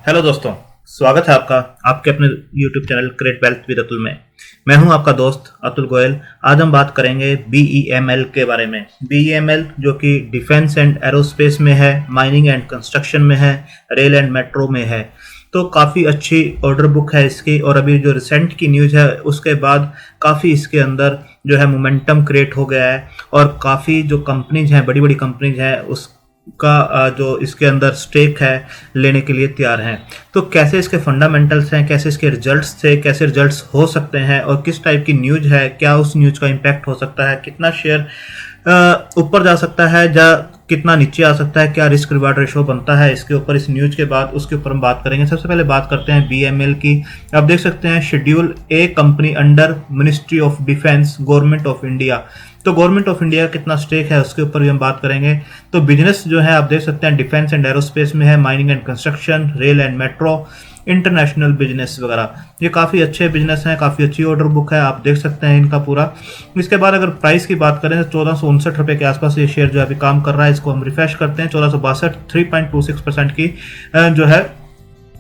Hello दोस्तों, स्वागत है आपका आपके अपने YouTube channel create wealth with Atul में। मैं हूं आपका दोस्त अतुल गोयल। आज हम बात करेंगे BEML के बारे में। BEML जो कि डिफेंस एंड एरोस्पेस में है, माइनिंग एंड कंस्ट्रक्शन में है, रेल एंड मेट्रो में है। तो काफ़ी अच्छी ऑर्डर बुक है इसकी, और अभी जो रिसेंट की न्यूज़ है उसके बाद काफ़ी इसके अंदर जो है मोमेंटम क्रिएट हो गया है, और काफ़ी जो कंपनीज हैं, बड़ी बड़ी कंपनीज हैं, उस का जो इसके अंदर स्टेक है लेने के लिए तैयार हैं। तो कैसे इसके फंडामेंटल्स हैं, कैसे इसके रिजल्ट्स थे, कैसे रिजल्ट्स हो सकते हैं, और किस टाइप की न्यूज है, क्या उस न्यूज का इम्पैक्ट हो सकता है, कितना शेयर ऊपर जा सकता है या कितना नीचे आ सकता है, क्या रिस्क रिवार्ड रेशो बनता है इसके ऊपर, इस न्यूज के बाद उसके ऊपर हम बात करेंगे। सबसे पहले बात करते हैं BML की। आप देख सकते हैं schedule A company under ministry of defence, government of India. तो गवर्नमेंट ऑफ इंडिया का कितना स्टेक है उसके ऊपर भी हम बात करेंगे। तो बिजनेस जो है आप देख सकते हैं डिफेंस एंड एरोस्पेस में है, mining and construction, rail and metro, international business वगैरह। ये काफ़ी अच्छे बिजनेस हैं, काफ़ी अच्छी ऑर्डर बुक है, आप देख सकते हैं इनका पूरा। इसके बाद अगर प्राइस की बात करें तो 1459 रुपये के आसपास ये शेयर जो अभी काम कर रहा है। इसको हम रिफ्रेश करते हैं, 1462, 3.26% की जो है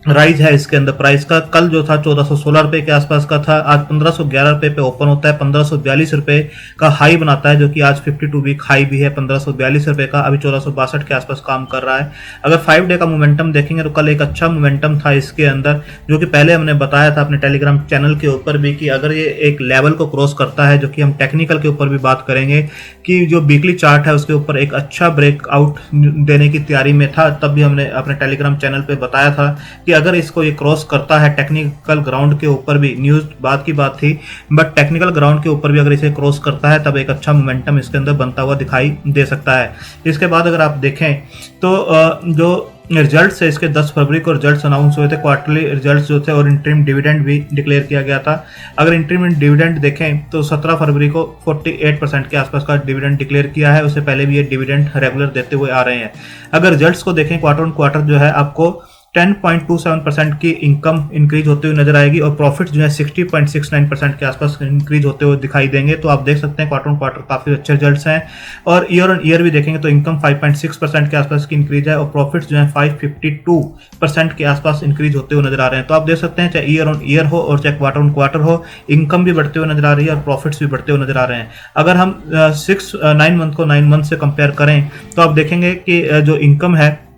राइज है इसके अंदर प्राइस का। कल जो था 1416 रुपये के आसपास का था, आज 1511 रुपये पे ओपन होता है, 1542 रुपये का हाई बनाता है, जो कि आज 52 वीक हाई भी है 1542 रुपये का। अभी 1462 के आसपास काम कर रहा है। अगर 5 डे का मोमेंटम देखेंगे तो कल एक अच्छा मोमेंटम था इसके अंदर, जो कि पहले हमने बताया था अपने टेलीग्राम चैनल के ऊपर भी कि अगर ये एक लेवल को क्रॉस करता है, जो कि हम टेक्निकल के ऊपर भी बात करेंगे कि जो वीकली चार्ट है उसके ऊपर एक अच्छा ब्रेकआउट देने की तैयारी में था। तब भी हमने अपने टेलीग्राम चैनल पे बताया था कि अगर इसको ये क्रॉस करता है टेक्निकल ग्राउंड के ऊपर भी, न्यूज बात की बात थी, बट टेक्निकल ग्राउंड के ऊपर भी अगर इसे क्रॉस करता है तब एक अच्छा मोमेंटम इसके अंदर बनता हुआ दिखाई दे सकता है। इसके बाद अगर आप देखें तो जो रिजल्ट्स है इसके 10 फरवरी को रिजल्ट्स अनाउंस हुए थे, क्वार्टरली रिजल्ट्स जो थे, और इंटरिम डिविडेंड भी डिक्लेयर किया गया था। अगर इंटरिम डिविडेंड देखें तो 17 फरवरी को 48% के आसपास का डिविडेंड डिक्लेयर किया है। उससे पहले भी ये डिविडेंड रेगुलर देते हुए आ रहे हैं। अगर रिजल्ट्स को देखें क्वार्टर ऑन क्वार्टर जो है आपको 10.27% की इनकम इंक्रीज होते हुए नजर आएगी, और प्रॉफिट जो है 60.69% के आसपास इंक्रीज होते हुए दिखाई देंगे। तो आप देख सकते हैं क्वार्टर ऑन क्वार्टर काफी अच्छे रिजल्ट्स हैं। और ईयर ऑन ईयर भी देखेंगे तो इनकम 5.6% के आसपास की इंक्रीज है, और प्रॉफिट जो है 552% के आसपास इंक्रीज होते हुए नजर आ रहे हैं। तो आप देख सकते हैं चाहे ईयर ऑन ईयर हो और चाहे क्वार्टर ऑन क्वार्टर हो, इनकम भी बढ़ते हुए नजर आ रही है और प्रॉफिट्स भी बढ़ते हुए नजर आ रहे हैं। अगर हम 9 मंथ को 9 मंथ से कंपेयर करें तो आप देखेंगे कि जो इनकम है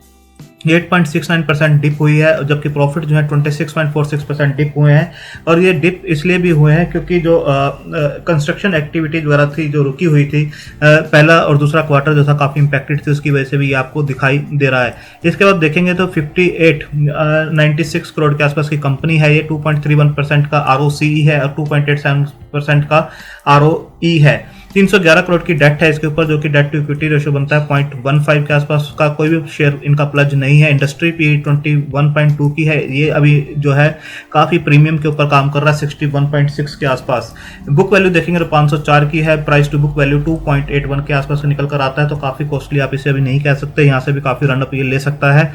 8.69% डिप हुई है, जबकि प्रॉफिट जो है 26.46% डिप हुए हैं। और ये डिप इसलिए भी हुए हैं क्योंकि जो कंस्ट्रक्शन एक्टिविटीज वगैरह थी जो रुकी हुई थी, पहला और दूसरा क्वार्टर जो था काफ़ी इंपैक्टेड थी, उसकी वजह से भी ये आपको दिखाई दे रहा है। इसके बाद देखेंगे तो 96 करोड़ के आसपास की कंपनी है ये, 2.31% का ROCE है और 2.87% का ROE है। 311 करोड़ की डेट है इसके ऊपर, जो कि डेट टू इक्विटी रेशियो बनता है 0.15 के आसपास का। कोई भी शेयर इनका प्लज नहीं है। इंडस्ट्री पी 21.2 की है, ये अभी जो है काफ़ी प्रीमियम के ऊपर काम कर रहा है 61.6 के आसपास। बुक वैल्यू देखेंगे तो 504 की है। प्राइस टू बुक वैल्यू 2.81 के आसपास निकल कर आता है, तो काफ़ी कॉस्टली आप इसे अभी नहीं कह सकते, यहाँ से भी काफ़ी रनअप ये ले सकता है।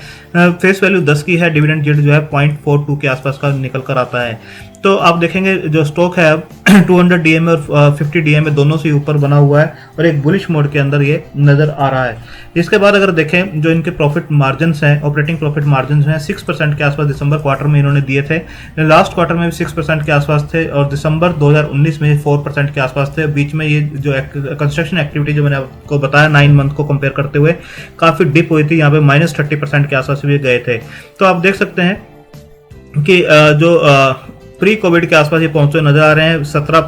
फेस वैल्यू 10 की है। डिविडेंड यील्ड जो है 0.42 के आसपास का निकल कर आता है। तो आप देखेंगे जो स्टॉक है 200 DMA और 50 DMA दोनों से ऊपर बना हुआ है, और एक बुलिश मोड के अंदर ये नजर आ रहा है। इसके बाद अगर देखें जो इनके प्रॉफिट मार्जिन्स हैं, ऑपरेटिंग प्रॉफिट मार्जिन्स हैं 6% के आसपास दिसंबर क्वार्टर में इन्होंने दिए थे। लास्ट क्वार्टर में भी 6% के आसपास थे, और दिसंबर 2019 में 4% के आसपास थे। बीच में ये जो कंस्ट्रक्शन एक्टिविटी जो मैंने आपको बताया 9 मंथ को कंपेयर करते हुए काफ़ी डिप हुई थी, यहाँ पे -30% के आसपास भी गए थे। तो आप देख सकते हैं कि जो प्री कोविड के आसपास ये पहुंचे नजर आ रहे हैं 17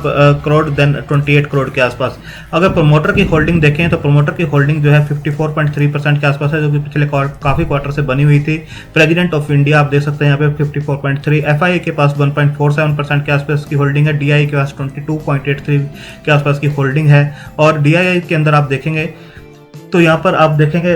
करोड़ देन 28 करोड़ के आसपास। अगर प्रोमोटर की होल्डिंग देखें तो प्रोमोटर की होल्डिंग जो है 54.3% के आसपास है, जो कि पिछले काफी क्वार्टर से बनी हुई थी। प्रेसिडेंट ऑफ इंडिया आप देख सकते हैं यहाँ पे 54.3, FIA के पास 1.47% के आसपास की होल्डिंग है, DIA के पास 22.83 के आसपास की होल्डिंग है। और DIA के अंदर आप देखेंगे तो यहाँ पर आप देखेंगे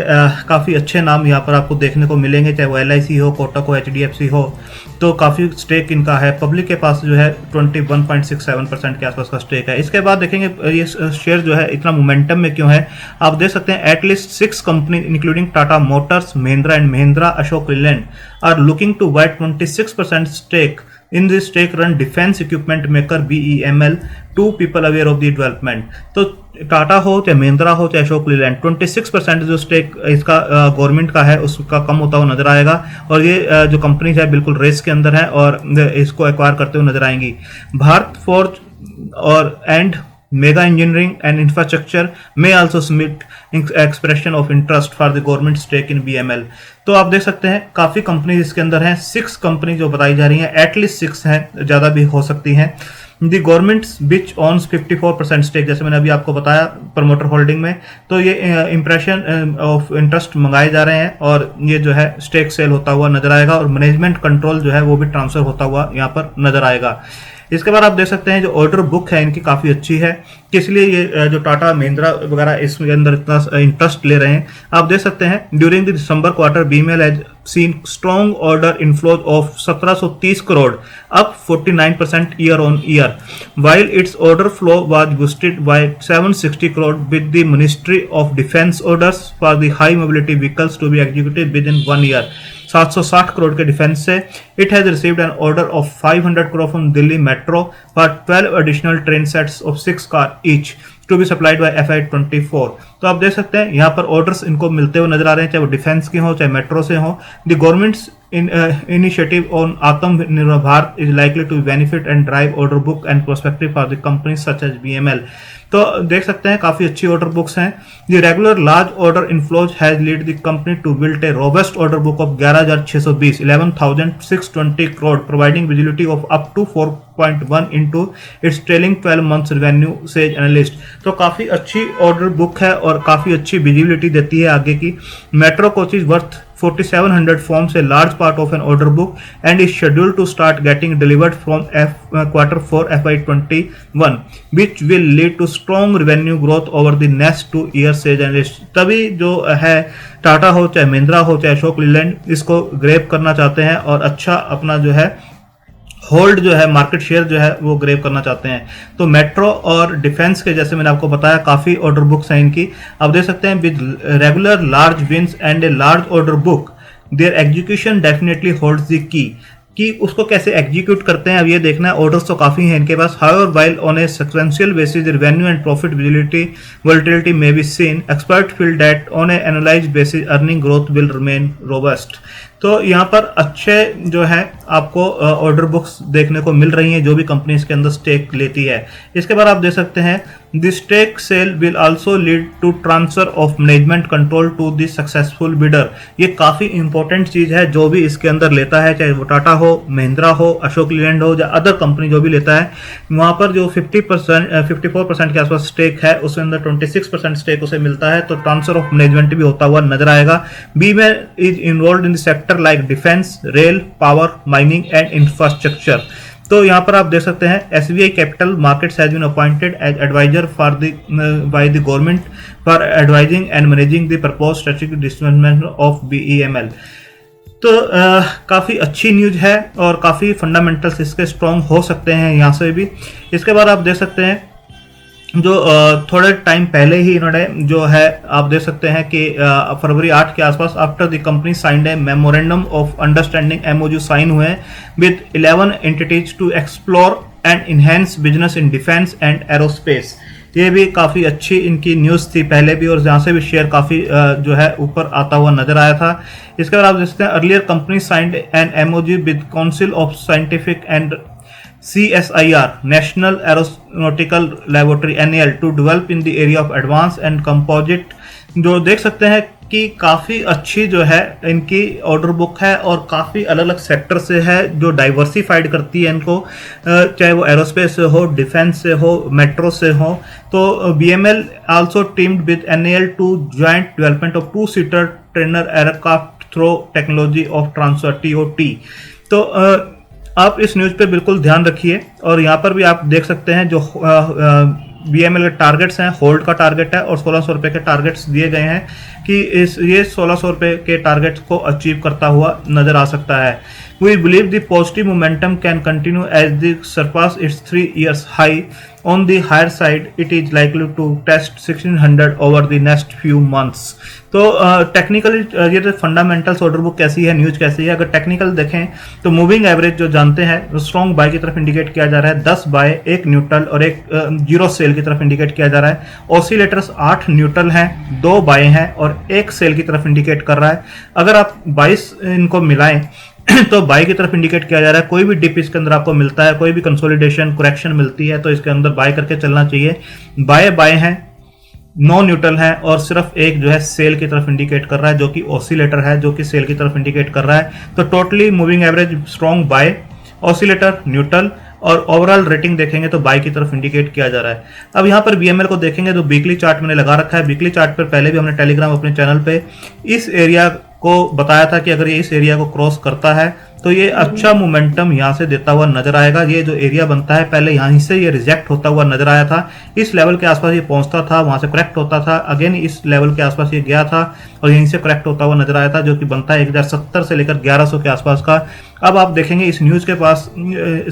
काफ़ी अच्छे नाम यहाँ पर आपको देखने को मिलेंगे, चाहे वो LIC हो, कोटक हो, HDFC हो, तो काफ़ी स्टेक इनका है। पब्लिक के पास जो है 21.67% के आसपास का स्टेक है। इसके बाद देखेंगे ये शेयर जो है इतना मोमेंटम में क्यों है। आप देख सकते हैं at least 6 company including Tata Motors, Mahindra and Mahindra, Ashok Leyland are looking to buy 26% stake in this stake run defence equipment maker BEML, 2 people aware of the development। तो टाटा हो चाहे महिंद्रा हो चाहे अशोक लीलैंड, 26% जो स्टेक इसका गवर्नमेंट का है उसका कम होता हुआ नजर आएगा, और ये जो कंपनीज है बिल्कुल रेस के अंदर है और इसको एक्वायर करते हुए नजर आएंगी। भारत फोर्ज और and mega engineering and infrastructure में also submit expression of interest for the government stake in BML। तो आप देख सकते हैं काफी कंपनीज इसके अंदर हैं, 6 कंपनी जो बताई जा रही हैं, एटलीस्ट 6 हैं, ज्यादा भी हो सकती हैं। द गवर्नमेंट विच ऑन्स 54% स्टेक, जैसे मैंने अभी आपको बताया प्रमोटर होल्डिंग में, तो ये इंप्रेशन ऑफ इंटरेस्ट मंगाए जा रहे हैं और ये जो है स्टेक सेल होता हुआ नजर आएगा और मैनेजमेंट कंट्रोल जो है वो भी ट्रांसफर होता हुआ यहाँ पर नजर आएगा। इसके बाद आप देख सकते हैं जो ऑर्डर बुक है इनकी काफ़ी अच्छी है, इसलिए ये जो टाटा महिंद्रा वगैरह इसके अंदर इतना इंटरेस्ट ले रहे हैं। आप देख सकते हैं during the December quarter BML has seen strong order inflows of 1730 crore, up 49% year on year, while its order flow was boosted by 760 crore with the ministry of defence orders for the high mobility vehicles to be executed within 1 year. 760 crore के defence से। It has received an order of 500 crore from Delhi Metro for 12 additional train sets of 6 car each to be supplied by FY24। तो आप देख सकते हैं यहाँ पर orders इनको मिलते हुए नजर आ रहे हैं, चाहे वो डिफेंस के हो चाहे मेट्रो से हो। The governments initiative on Atmanirbhar Bharat is likely to benefit and drive order book and perspective for the companies such as BML। तो देख सकते हैं काफी अच्छी ऑर्डर बुक्स हैं। The regular large order inflows has lead the company to build a robust order book of 11,620 11,620 crore, providing visibility of up to 4.1 into its trailing 12 months revenue, says analyst. तो काफी अच्छी ऑर्डर बुक है और काफी अच्छी visibility देती है आगे की। Metro coaches worth 4700 forms a large part of an order book and is scheduled to start getting delivered from Q4 FY21, which will lead to strong revenue growth over the next 2 years, says analyst। तभी जो है टाटा हो चाहे महिंद्रा हो चाहे अशोक लीलैंड इसको grab करना चाहते हैं और अच्छा अपना जो है होल्ड जो है मार्केट शेयर जो है वो ग्रैब करना चाहते हैं। तो मेट्रो और डिफेंस के जैसे मैंने आपको बताया काफी ऑर्डर बुक्स हैं इनकी। आप देख सकते हैं with regular large wins and a large order book their execution definitely holds the key, कि उसको कैसे एग्जीक्यूट करते हैं अब ये देखना है। ऑर्डर्स तो काफी हैं इनके पास। However while on a sequential basis revenue and profit volatility may be seen, expert feel that on a analysed basis earning growth will remain robust. तो यहाँ पर अच्छे जो है आपको ऑर्डर बुक्स देखने को मिल रही हैं जो भी कंपनी इसके अंदर स्टेक लेती है। इसके बाद आप देख सकते हैं the stake sale will also lead to transfer of management control to the successful bidder. ये काफी इंपॉर्टेंट चीज है जो भी इसके अंदर लेता है, चाहे वो टाटा हो, महिंद्रा हो, अशोक लीलैंड हो या अदर कंपनी जो भी लेता है, वहां पर जो 54% के आसपास स्टेक है उसके अंदर 26% स्टेक उसे मिलता है। तो ट्रांसफर ऑफ मैनेजमेंट भी होता हुआ नजर आएगा। बी में is involve in the sector like defense, rail, power, mining and infrastructure। तो यहाँ पर आप देख सकते हैं SBI Capital Markets has been appointed as advisor for the by the government for advising and managing the proposed strategic development of BEML। तो काफ़ी अच्छी न्यूज है और काफ़ी फंडामेंटल्स इसके स्ट्रॉन्ग हो सकते हैं यहाँ से भी। इसके बाद आप देख सकते हैं जो थोड़े टाइम पहले ही इन्होंने जो है आप देख सकते हैं कि फरवरी 8 के आसपास after the company signed a memorandum of understanding MOU sign हुए with 11 entities to explore and enhance business in defence and aerospace. ये भी काफ़ी अच्छी इनकी न्यूज़ थी पहले भी और जहाँ से भी शेयर काफ़ी जो है ऊपर आता हुआ नजर आया था। इसके बाद आप देख सकते हैं earlier company signed an MOU with council of scientific and CSIR National Aeronautical Laboratory NAL to develop in the area of advanced and composite। जो देख सकते हैं कि काफ़ी अच्छी जो है इनकी ऑर्डर बुक है और काफ़ी अलग अलग सेक्टर से है जो डाइवर्सिफाइड करती है इनको, चाहे वो एरोस्पेस से हो, डिफेंस से हो, मेट्रो से हो। तो BML also teamed with NAL to joint development of 2-seater trainer aircraft through technology of transfer TOT। तो आप इस न्यूज़ पे बिल्कुल ध्यान रखिए और यहाँ पर भी आप देख सकते हैं जो BML के टारगेट्स हैं, होल्ड का टारगेट है और 1600 रुपये के टारगेट्स दिए गए हैं। कि ये 1600 रुपये के टारगेट को अचीव करता हुआ नजर आ सकता है। We believe the positive momentum can continue as the surpass its 3 years high. On the higher side, it is likely to test 1600 over the next few months. तो टेक्निकली ये तो फंडामेंटल्स ऑर्डर बुक कैसी है, news कैसी है, अगर technical देखें तो मूविंग एवरेज जो जानते हैं स्ट्रॉन्ग बाय की तरफ इंडिकेट किया जा रहा है, 10 बाय, 1 न्यूट्रल और 1 जीरो सेल की तरफ इंडिकेट किया जा रहा है। ऑसिलेटर्स 8 न्यूट्रल हैं, 2 बाय हैं और 1 सेल की तरफ इंडिकेट कर रहा है। अगर आप 22 इनको मिलाएं तो बाय की तरफ इंडिकेट किया जा रहा है। कोई भी डिप इसके अंदर आपको मिलता है, कोई भी कंसोलिडेशन करेक्शन मिलती है तो इसके अंदर बाय करके चलना चाहिए। बाय है, 9 न्यूट्रल है और सिर्फ एक जो है सेल की तरफ इंडिकेट कर रहा है जो कि ऑसिलेटर है, जो कि सेल की तरफ इंडिकेट कर रहा है। तो totally moving average strong bye, oscillator neutral और ओवरऑल रेटिंग देखेंगे तो बाय की तरफ इंडिकेट किया जा रहा है। अब यहाँ पर बीएमएल को देखेंगे तो वीकली चार्ट मैंने लगा रखा है। वीकली चार्ट पर पहले भी हमने टेलीग्राम अपने चैनल पे इस एरिया को बताया था कि अगर ये इस एरिया को क्रॉस करता है तो ये अच्छा मोमेंटम यहाँ से देता हुआ नजर आएगा। ये जो एरिया बनता है पहले यहाँ से ये रिजेक्ट होता हुआ नजर आया था, इस लेवल के आसपास ये पहुंचता था, वहां से करेक्ट होता था, अगेन इस लेवल के आसपास ये गया था और यहीं से करेक्ट होता हुआ नजर आया था, जो कि बनता है 1070 से लेकर 1100 के आसपास का। अब आप देखेंगे इस न्यूज के पास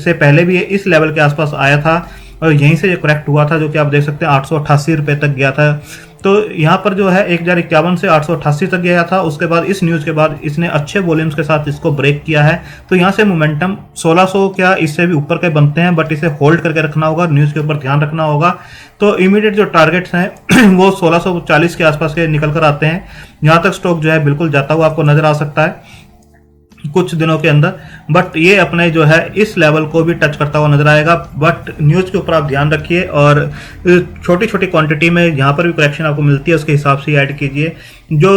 से पहले भी ये इस लेवल के आसपास आया था और यहीं से ये करेक्ट हुआ था, जो कि आप देख सकते हैं 888 रुपए तक गया था। तो यहाँ पर जो है 1051 से 888 तक गया था। उसके बाद इस न्यूज के बाद इसने अच्छे वॉल्यूम्स के साथ इसको ब्रेक किया है। तो यहाँ से मोमेंटम 1600 क्या इससे भी ऊपर के बनते हैं, बट इसे होल्ड करके रखना होगा, न्यूज के ऊपर ध्यान रखना होगा। तो इमीडिएट जो टारगेट्स हैं वो 1640 के आसपास के निकल कर आते हैं। यहाँ तक स्टॉक जो है बिल्कुल जाता हुआ आपको नजर आ सकता है कुछ दिनों के अंदर, बट ये अपने जो है इस लेवल को भी टच करता हुआ नजर आएगा। बट न्यूज के ऊपर आप ध्यान रखिए और छोटी छोटी क्वांटिटी में जहां पर भी करेक्शन आपको मिलती है उसके हिसाब से ऐड कीजिए। जो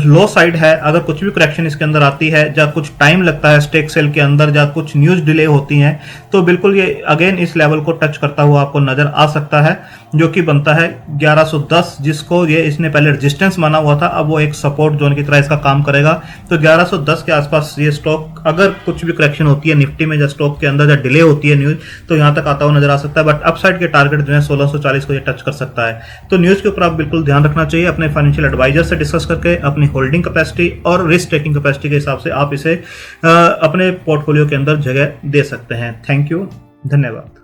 लो साइड है, अगर कुछ भी करेक्शन इसके अंदर आती है या कुछ टाइम लगता है स्टेक सेल के अंदर या कुछ न्यूज डिले होती हैं, तो बिल्कुल ये अगेन इस लेवल को टच करता हुआ आपको नजर आ सकता है, जो कि बनता है 1110, जिसको ये इसने पहले रेजिस्टेंस माना हुआ था, अब वो एक सपोर्ट जोन की तरह इसका काम करेगा। तो 1110 के आसपास ये स्टॉक अगर कुछ भी करेक्शन होती है निफ्टी में या स्टॉक के अंदर या डिले होती है न्यूज, तो यहाँ तक आता हुआ नजर आ सकता है। बट अपसाइड के टारगेट जो है 1640 को ये टच कर सकता है। तो न्यूज के ऊपर आप बिल्कुल ध्यान रखना चाहिए। अपने फाइनेंशियल एडवाइजर से डिस्कस करके अपनी होल्डिंग कैपेसिटी और रिस्क टेकिंग कैपेसिटी के हिसाब से आप इसे अपने पोर्टफोलियो के अंदर जगह दे सकते हैं। थैंक यू, धन्यवाद।